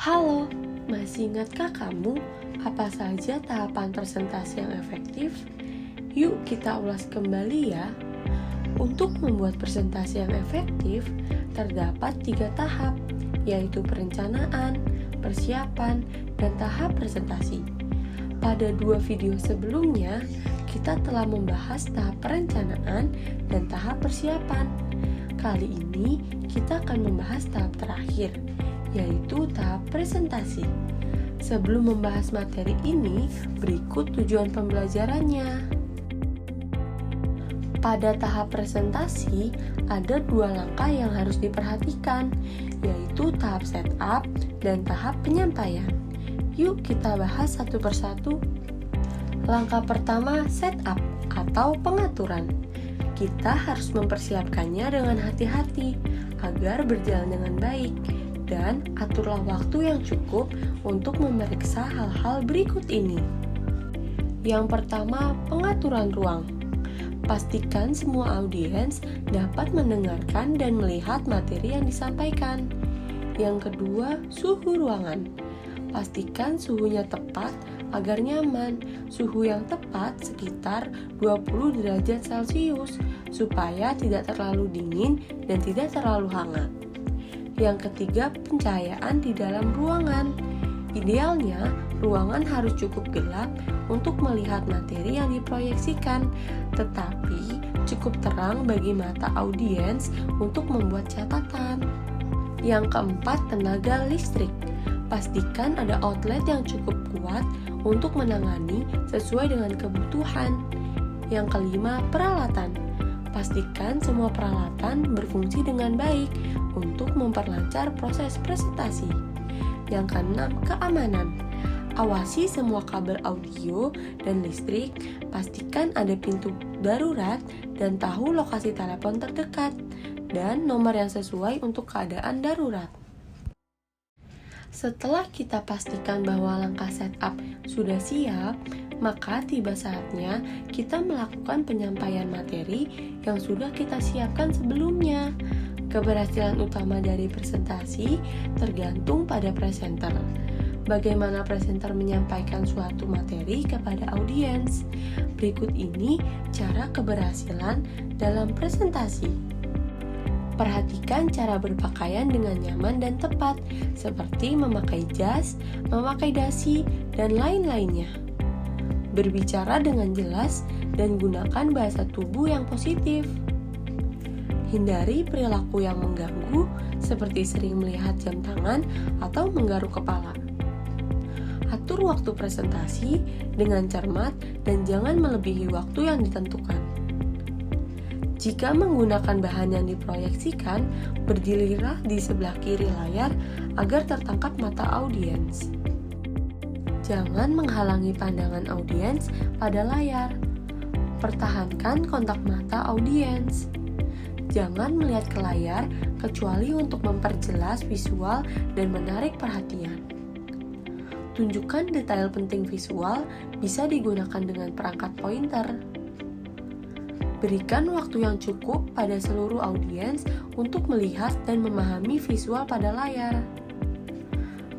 Halo, masih ingatkah kamu apa saja tahapan presentasi yang efektif? Yuk kita ulas kembali ya. Untuk membuat presentasi yang efektif, terdapat 3 tahap, yaitu perencanaan, persiapan, dan tahap presentasi. Pada 2 video sebelumnya, kita telah membahas tahap perencanaan dan tahap persiapan. Kali ini, kita akan membahas tahap terakhir, yaitu tahap presentasi. Sebelum membahas materi ini, berikut tujuan pembelajarannya. Pada tahap presentasi, ada 2 langkah yang harus diperhatikan, yaitu tahap setup dan tahap penyampaian. Yuk kita bahas satu persatu. Langkah pertama, setup atau pengaturan. Kita harus mempersiapkannya dengan hati-hati agar berjalan dengan baik, dan aturlah waktu yang cukup untuk memeriksa hal-hal berikut ini. Yang pertama, pengaturan ruang. Pastikan semua audiens dapat mendengarkan dan melihat materi yang disampaikan. Yang kedua, suhu ruangan. Pastikan suhunya tepat agar nyaman. Suhu yang tepat sekitar 20 derajat Celcius supaya tidak terlalu dingin dan tidak terlalu hangat. Yang ketiga, pencahayaan di dalam ruangan. Idealnya, ruangan harus cukup gelap untuk melihat materi yang diproyeksikan, tetapi cukup terang bagi mata audiens untuk membuat catatan. Yang keempat, tenaga listrik. Pastikan ada outlet yang cukup kuat untuk menangani sesuai dengan kebutuhan. Yang kelima, peralatan. Pastikan semua peralatan berfungsi dengan baik untuk memperlancar proses presentasi. Yang keenam, keamanan. Awasi semua kabel audio dan listrik, pastikan ada pintu darurat dan tahu lokasi telepon terdekat dan nomor yang sesuai untuk keadaan darurat. Setelah kita pastikan bahwa langkah setup sudah siap, maka tiba saatnya kita melakukan penyampaian materi yang sudah kita siapkan sebelumnya. Keberhasilan utama dari presentasi tergantung pada presenter. Bagaimana presenter menyampaikan suatu materi kepada audiens? Berikut ini cara keberhasilan dalam presentasi. Perhatikan cara berpakaian dengan nyaman dan tepat, seperti memakai jas, memakai dasi, dan lain-lainnya. Berbicara dengan jelas dan gunakan bahasa tubuh yang positif. Hindari perilaku yang mengganggu, seperti sering melihat jam tangan atau menggaruk kepala. Atur waktu presentasi dengan cermat dan jangan melebihi waktu yang ditentukan. Jika menggunakan bahan yang diproyeksikan, berdirilah di sebelah kiri layar agar tertangkap mata audiens. Jangan menghalangi pandangan audiens pada layar. Pertahankan kontak mata audiens. Jangan melihat ke layar kecuali untuk memperjelas visual dan menarik perhatian. Tunjukkan detail penting visual bisa digunakan dengan perangkat pointer. Berikan waktu yang cukup pada seluruh audiens untuk melihat dan memahami visual pada layar.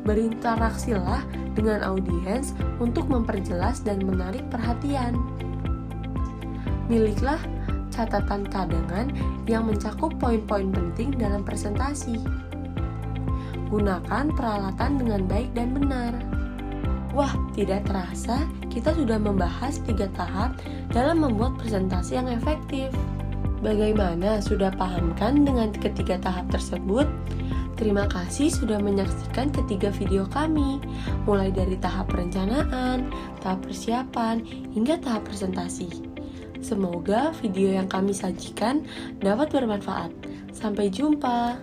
Berinteraksilah dengan audiens untuk memperjelas dan menarik perhatian. Miliklah catatan cadangan yang mencakup poin-poin penting dalam presentasi. Gunakan peralatan dengan baik dan benar. Wah, tidak terasa kita sudah membahas 3 tahap dalam membuat presentasi yang efektif. Bagaimana, sudah pahamkan dengan ketiga tahap tersebut? Terima kasih sudah menyaksikan ketiga video kami, mulai dari tahap perencanaan, tahap persiapan, hingga tahap presentasi. Semoga video yang kami sajikan dapat bermanfaat. Sampai jumpa.